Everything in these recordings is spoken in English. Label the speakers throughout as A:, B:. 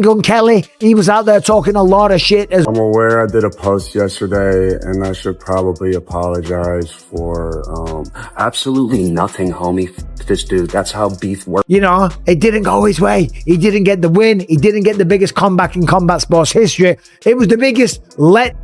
A: Gun Kelly, he was out there talking a lot of shit.
B: I'm aware I did a post yesterday and I should probably apologize for
C: absolutely nothing, homie. This dude, that's how beef works.
A: You know, it didn't go his way. He didn't get the win. He didn't get the biggest comeback in combat sports history. It was the biggest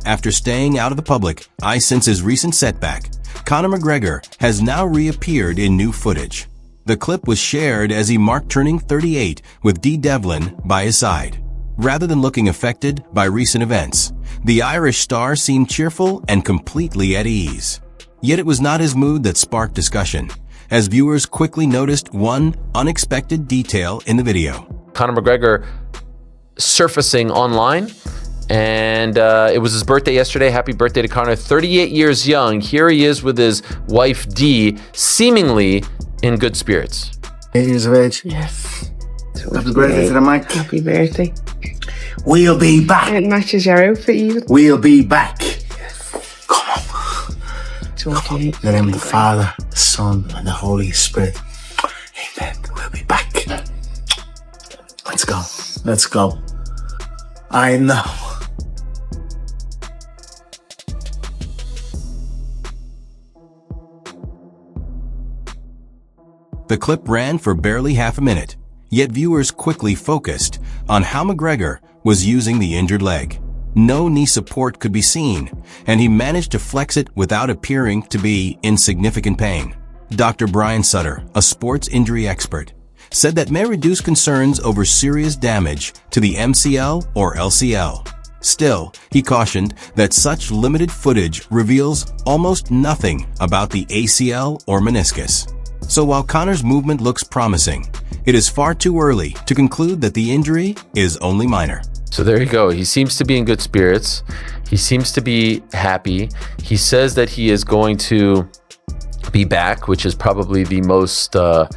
D: After staying out of the public eye since his recent setback, Conor McGregor has now reappeared in new footage. The clip was shared as he marked turning 38 with Dee Devlin by his side. Rather than looking affected by recent events, the Irish star seemed cheerful and completely at ease. Yet it was not his mood that sparked discussion, as viewers quickly noticed one unexpected detail in the video.
E: Conor McGregor surfacing online, and it was his birthday yesterday. Happy birthday to Conor, 38 years young. Here he is with his wife Dee, seemingly in good spirits.
F: 8 years of age.
G: Yes.
F: Happy birthday to the mic.
G: Happy birthday.
F: We'll be back.
G: It matches your outfit even.
F: We'll be back. Come on.
G: Okay.
F: In the name of the Father, the Son, and the Holy Spirit. Amen. We'll be back. Let's go. Let's go. I know.
D: The clip ran for barely half a minute, yet viewers quickly focused on how McGregor was using the injured leg. No knee support could be seen, and he managed to flex it without appearing to be in significant pain. Dr. Brian Sutter, a sports injury expert, said that may reduce concerns over serious damage to the MCL or LCL. Still, he cautioned that such limited footage reveals almost nothing about the ACL or meniscus. So while Conor's movement looks promising, it is far too early to conclude that the injury is only minor.
E: So there you go. He seems to be in good spirits. He seems to be happy. He says that he is going to be back, which is probably the most, the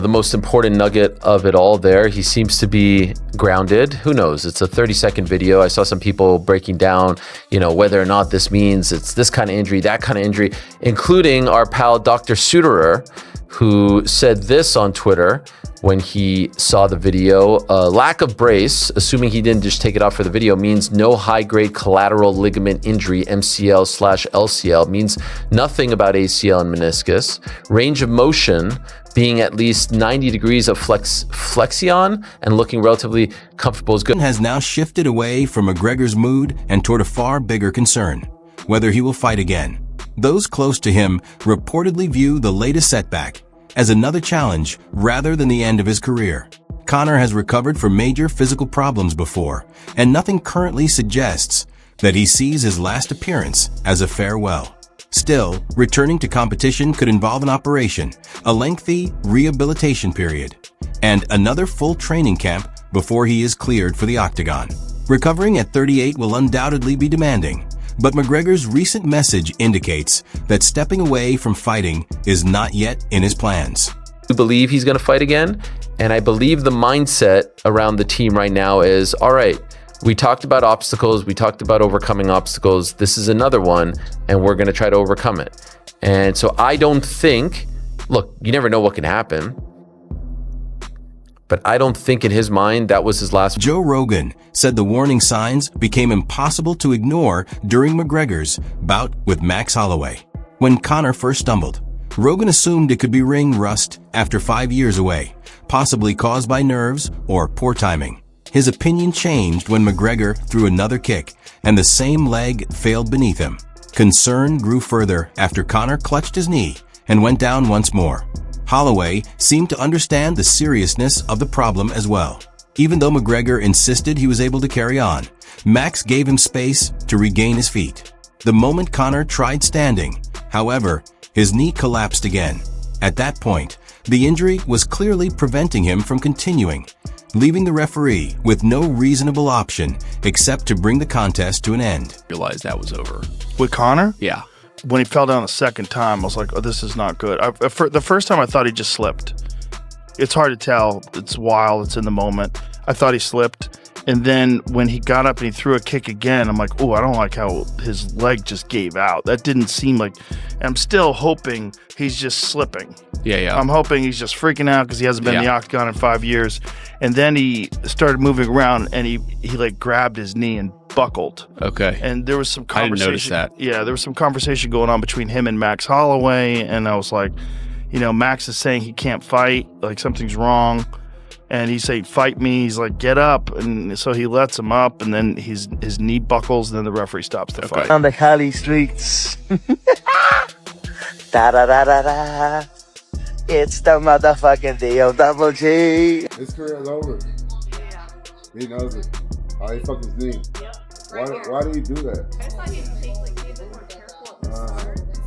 E: most important nugget of it all there. He seems to be grounded. Who knows? It's a 30-second video. I saw some people breaking down, whether or not this means it's this kind of injury, that kind of injury, including our pal Dr. Suterer, who said this on Twitter when he saw the video. Lack of brace, assuming he didn't just take it off for the video, means no high-grade collateral ligament injury, MCL/LCL, means nothing about ACL and meniscus. Range of motion being at least 90 degrees of flexion and looking relatively comfortable is good.
D: Has now shifted away from McGregor's mood and toward a far bigger concern: whether he will fight again. Those close to him reportedly view the latest setback as another challenge rather than the end of his career. Conor has recovered from major physical problems before, and nothing currently suggests that he sees his last appearance as a farewell. Still, returning to competition could involve an operation, a lengthy rehabilitation period, and another full training camp before he is cleared for the Octagon. Recovering at 38 will undoubtedly be demanding, but McGregor's recent message indicates that stepping away from fighting is not yet in his plans.
E: I believe he's going to fight again, and I believe the mindset around the team right now is, all right, we talked about obstacles, we talked about overcoming obstacles, this is another one, and we're going to try to overcome it. And so I don't think, look, you never know what can happen, but I don't think in his mind that was his last.
D: Joe Rogan said the warning signs became impossible to ignore during McGregor's bout with Max Holloway. When Conor first stumbled, Rogan assumed it could be ring rust after 5 years away, possibly caused by nerves or poor timing. His opinion changed when McGregor threw another kick and the same leg failed beneath him. Concern grew further after Conor clutched his knee and went down once more. Holloway seemed to understand the seriousness of the problem as well. Even though McGregor insisted he was able to carry on, Max gave him space to regain his feet. The moment Conor tried standing, however, his knee collapsed again. At that point, the injury was clearly preventing him from continuing, leaving the referee with no reasonable option except to bring the contest to an end.
H: Realized that was over.
I: With Conor?
H: Yeah.
I: When he fell down the second time, I was like, oh, this is not good. The first time I thought he just slipped. It's hard to tell. It's wild. It's in the moment. I thought he slipped. And then when he got up and he threw a kick again, I'm like, oh, I don't like how his leg just gave out. That didn't seem like. And I'm still hoping he's just slipping.
H: Yeah.
I: I'm hoping he's just freaking out because he hasn't been in the Octagon in 5 years. And then he started moving around and he like grabbed his knee and buckled.
H: Okay.
I: And there was some conversation.
H: I didn't notice that.
I: Yeah, there was some conversation going on between him and Max Holloway. And I was like, Max is saying he can't fight, like something's wrong. And he's saying, fight me. He's like, get up. And so he lets him up, and then his knee buckles, and then the referee stops the fight.
J: On the Cali streets. Da-da-da-da-da. It's the motherfucking D-O-double G.
B: His career is over. He knows it. Oh, he fucked his knee. Why did he do that?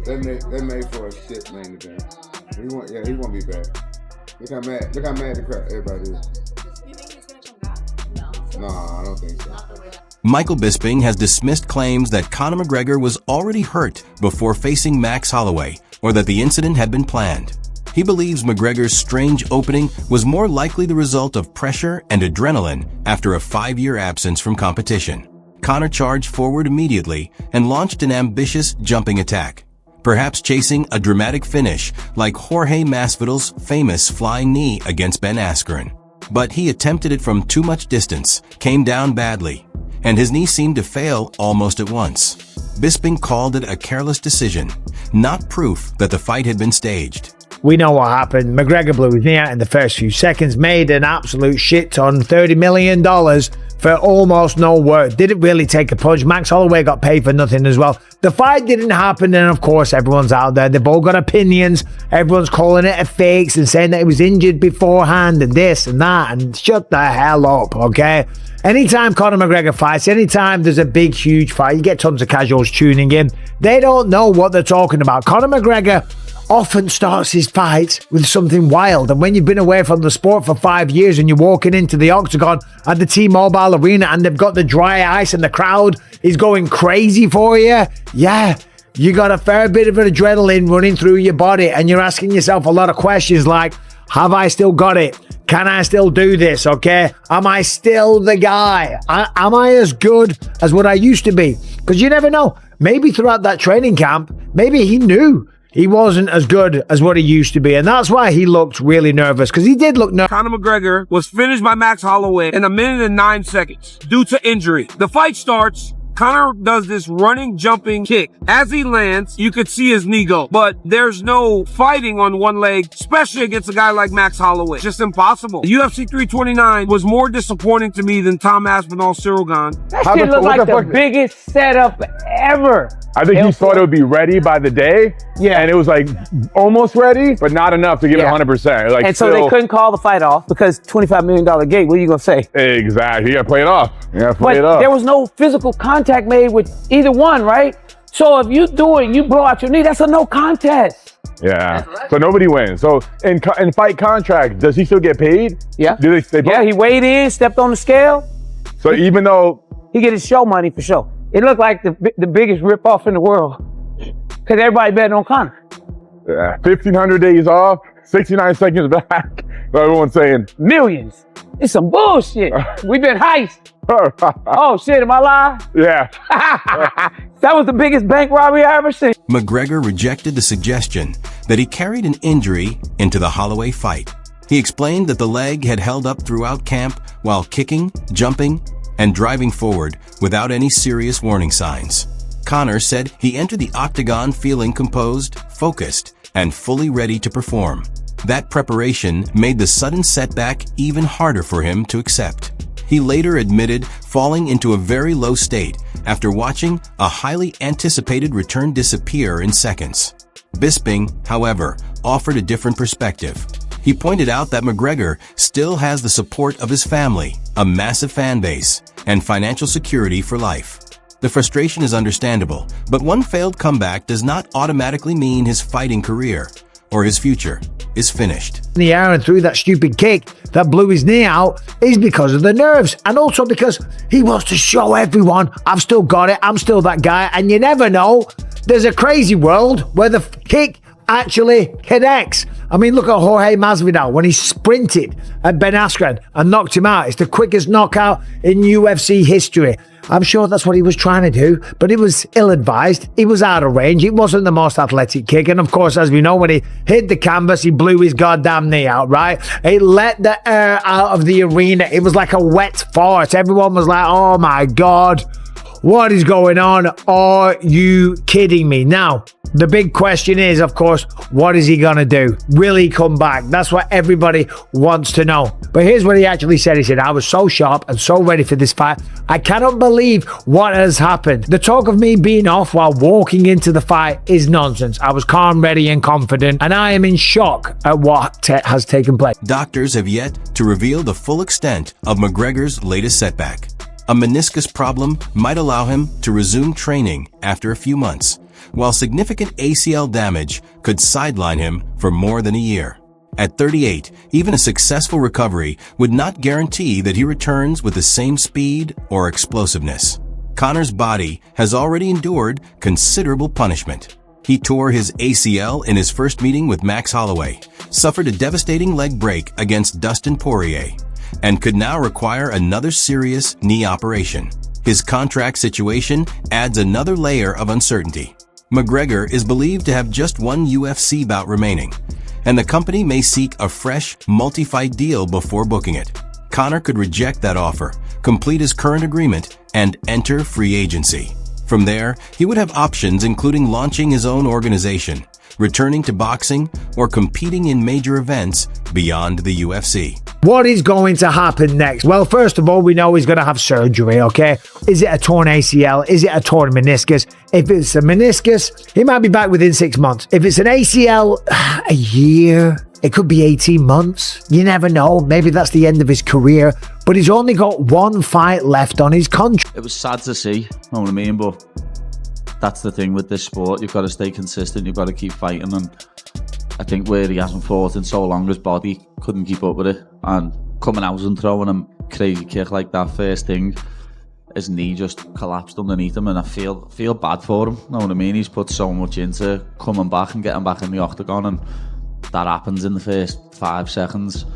B: They made for a shit main event. He won't be back. Look how mad the crowd everybody is. You think he's gonna come back? No, I don't think so.
D: Michael Bisping has dismissed claims that Conor McGregor was already hurt before facing Max Holloway, or that the incident had been planned. He believes McGregor's strange opening was more likely the result of pressure and adrenaline after a 5-year absence from competition. Conor charged forward immediately and launched an ambitious jumping attack, perhaps chasing a dramatic finish like Jorge Masvidal's famous flying knee against Ben Askren. But he attempted it from too much distance, came down badly, and his knee seemed to fail almost at once. Bisping called it a careless decision, not proof that the fight had been staged.
A: We know what happened. McGregor blew his knee out in the first few seconds, made an absolute shit ton, $30 million for almost no work. Didn't really take a punch. Max Holloway got paid for nothing as well. The fight didn't happen, and of course, everyone's out there. They've all got opinions. Everyone's calling it a fakes and saying that he was injured beforehand and this and that, and shut the hell up, okay? Anytime Conor McGregor fights, anytime there's a big, huge fight, you get tons of casuals tuning in. They don't know what they're talking about. Conor McGregor often starts his fights with something wild, and when you've been away from the sport for 5 years and you're walking into the Octagon at the T-Mobile Arena and they've got the dry ice and the crowd is going crazy for you, you got a fair bit of adrenaline running through your body, and you're asking yourself a lot of questions like, have I still got it? Can I still do this? Okay, am I still the guy? Am I as good as what I used to be? Because you never know. Maybe throughout that training camp, maybe he knew he wasn't as good as what he used to be, and that's why he looked really nervous, because he did look nervous.
K: Conor McGregor was finished by Max Holloway in 1 minute and 9 seconds due to injury. The fight starts. Conor does this running, jumping kick. As he lands, you could see his knee go, but there's no fighting on one leg, especially against a guy like Max Holloway. Just impossible. UFC 329 was more disappointing to me than Tom Aspinall's Rogan.
L: That shit looked like the biggest setup ever.
M: I think he thought it would be ready by the day. Yeah. And it was like almost ready, but not enough to give it 100%. Like,
L: and so they couldn't call the fight off because $25 million gate. What are you going to say?
M: Exactly. You got to play it off.
L: But there was no physical contact made with either one, right? So if you do it, you blow out your knee, that's a no contest.
M: Yeah. So nobody wins. So in fight contract, does he still get paid?
L: Yeah.
M: Do they
L: he weighed in, stepped on the scale.
M: So even though
L: he get his show money for sure. It looked like the biggest ripoff in the world because everybody betting on Conor.
M: Yeah, 1,500 days off, 69 seconds back. So everyone's saying
L: millions. It's some bullshit. We've been heist. Oh shit, am I lying?
M: Yeah.
L: That was the biggest bank robbery I ever seen.
D: McGregor rejected the suggestion that he carried an injury into the Holloway fight. He explained that the leg had held up throughout camp while kicking, jumping, and driving forward without any serious warning signs. Conor said he entered the Octagon feeling composed, focused, and fully ready to perform. That preparation made the sudden setback even harder for him to accept. He later admitted falling into a very low state after watching a highly anticipated return disappear in seconds. Bisping, however, offered a different perspective. He pointed out that McGregor still has the support of his family, a massive fan base, and financial security for life. The frustration is understandable, but one failed comeback does not automatically mean his fighting career or his future is finished.
A: In the air and threw that stupid kick that blew his knee out is because of the nerves, and also because he wants to show everyone, I've still got it, I'm still that guy, and you never know. There's a crazy world where the kick actually connects. I mean, look at Jorge Masvidal when he sprinted at Ben Askren and knocked him out. It's the quickest knockout in UFC history. I'm sure that's what he was trying to do, but it was ill-advised. He was out of range. It wasn't the most athletic kick. And of course, as we know, when he hit the canvas, he blew his goddamn knee out, right? It let the air out of the arena. It was like a wet fart. Everyone was like, oh my God, what is going on? Are you kidding me? Now, the big question is, of course, what is he going to do? Will he come back? That's what everybody wants to know. But here's what he actually said. He said, I was so sharp and so ready for this fight. I cannot believe what has happened. The talk of me being off while walking into the fight is nonsense. I was calm, ready, and confident, and I am in shock at what has taken place.
D: Doctors have yet to reveal the full extent of McGregor's latest setback. A meniscus problem might allow him to resume training after a few months, while significant ACL damage could sideline him for more than a year. At 38, even a successful recovery would not guarantee that he returns with the same speed or explosiveness. Conor's body has already endured considerable punishment. He tore his ACL in his first meeting with Max Holloway, suffered a devastating leg break against Dustin Poirier, and could now require another serious knee operation. His contract situation adds another layer of uncertainty. McGregor is believed to have just one UFC bout remaining, and the company may seek a fresh, multi-fight deal before booking it. Conor could reject that offer, complete his current agreement, and enter free agency. From there, he would have options including launching his own organization, returning to boxing, or competing in major events beyond the UFC.
A: What is going to happen next? Well, first of all, we know he's going to have surgery, okay? Is it a torn ACL? Is it a torn meniscus? If it's a meniscus, he might be back within 6 months. If it's an ACL, a year. It could be 18 months. You never know. Maybe that's the end of his career. But he's only got one fight left on his contract.
H: It was sad to see, you know what I mean? But that's the thing with this sport. You've got to stay consistent. You've got to keep fighting. And I think where he hasn't fought in so long, his body couldn't keep up with it. And coming out and throwing a crazy kick like that first thing, his knee just collapsed underneath him. And I feel bad for him, you know what I mean? He's put so much into coming back and getting back in the octagon. And that happens in the first 5 seconds.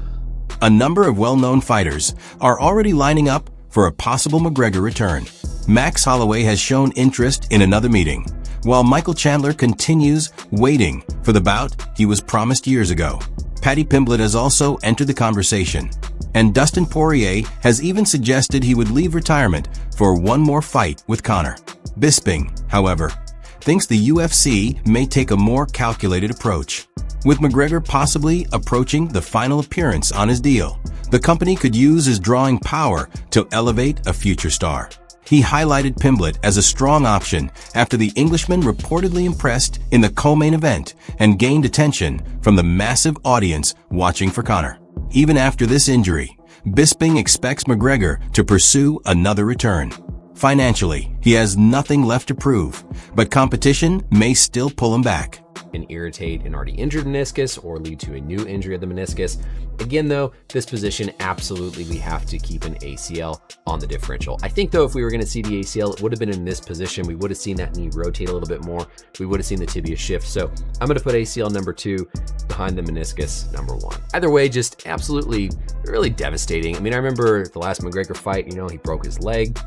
D: A number of well-known fighters are already lining up for a possible McGregor return. Max Holloway has shown interest in another meeting, while Michael Chandler continues waiting for the bout he was promised years ago. Paddy Pimblett has also entered the conversation, and Dustin Poirier has even suggested he would leave retirement for one more fight with Conor. Bisping, however, thinks the UFC may take a more calculated approach. With McGregor possibly approaching the final appearance on his deal, the company could use his drawing power to elevate a future star. He highlighted Pimblett as a strong option after the Englishman reportedly impressed in the co-main event and gained attention from the massive audience watching for Conor. Even after this injury, Bisping expects McGregor to pursue another return. Financially, he has nothing left to prove, but competition may still pull him back.
N: And irritate an already injured meniscus or lead to a new injury of the meniscus. Again, though, this position, absolutely we have to keep an ACL on the differential. I think, though, if we were going to see the ACL, it would have been in this position. We would have seen that knee rotate a little bit more. We would have seen the tibia shift. So I'm going to put ACL number 2 behind the meniscus number 1. Either way, just absolutely really devastating. I mean, I remember the last McGregor fight, he broke his leg.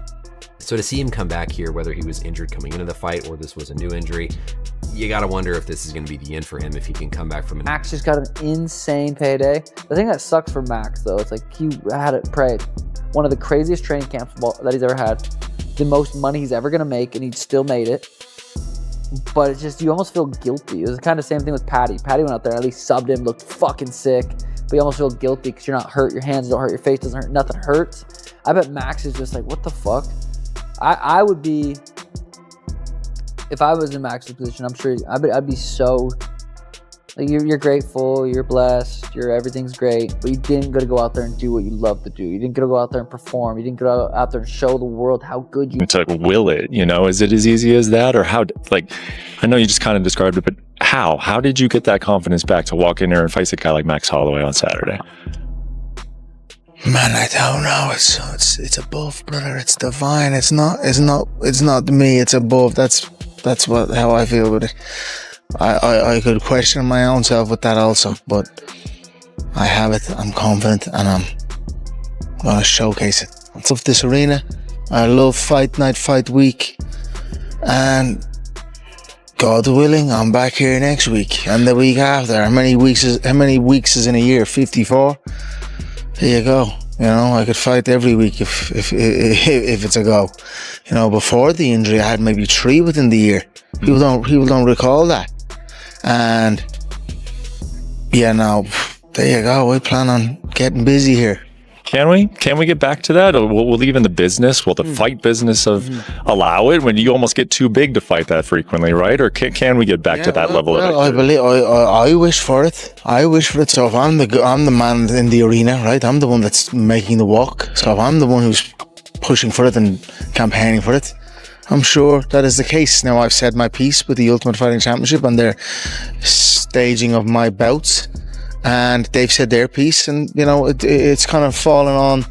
N: So to see him come back here, whether he was injured coming into the fight or this was a new injury, you got to wonder if this is going to be the end for him, if he can come back from it.
O: Max just got an insane payday. The thing that sucks for Max, though, it's like he had it prayed. One of the craziest training camps that he's ever had. The most money he's ever going to make, and he still made it. But it's just, you almost feel guilty. It was kind of the same thing with Paddy. Paddy went out there, at least subbed him, looked fucking sick. But you almost feel guilty because you're not hurt. Your hands don't hurt, your face doesn't hurt, nothing hurts. I bet Max is just like, what the fuck? I would be, if I was in Max's position, I'm sure I'd be so, like, you're grateful, you're blessed, everything's great, but you didn't get to go out there and do what you love to do. You didn't get to go out there and perform. You didn't go out there and show the world how good you.
P: It's like, will it? Is it as easy as that, or how? Like, I know you just kind of described it, but how? How did you get that confidence back to walk in there and face a guy like Max Holloway on Saturday?
F: Man, I don't know. It's above, brother. It's divine. It's not me. It's above. That's how I feel with it. I could question my own self with that also, but I have it. I'm confident, and I'm gonna showcase it. I love this arena. I love fight night, fight week, and God willing, I'm back here next week and the week after. How many weeks is in a year? 54. There you go. You know, I could fight every week if it's a go. You know, before the injury, I had maybe 3 within the year. People don't recall that. And yeah, now there you go. We plan on getting busy here.
P: Can we get back to that? Or will even the business, will the fight business allow it when you almost get too big to fight that frequently, right? Or can we get back to that level of activity?
F: I wish for it. I wish for it. So if I'm the man in the arena, right? I'm the one that's making the walk. So if I'm the one who's pushing for it and campaigning for it, I'm sure that is the case. Now I've said my piece with the Ultimate Fighting Championship and their staging of my bouts. And they've said their piece, and you know it's kind of fallen on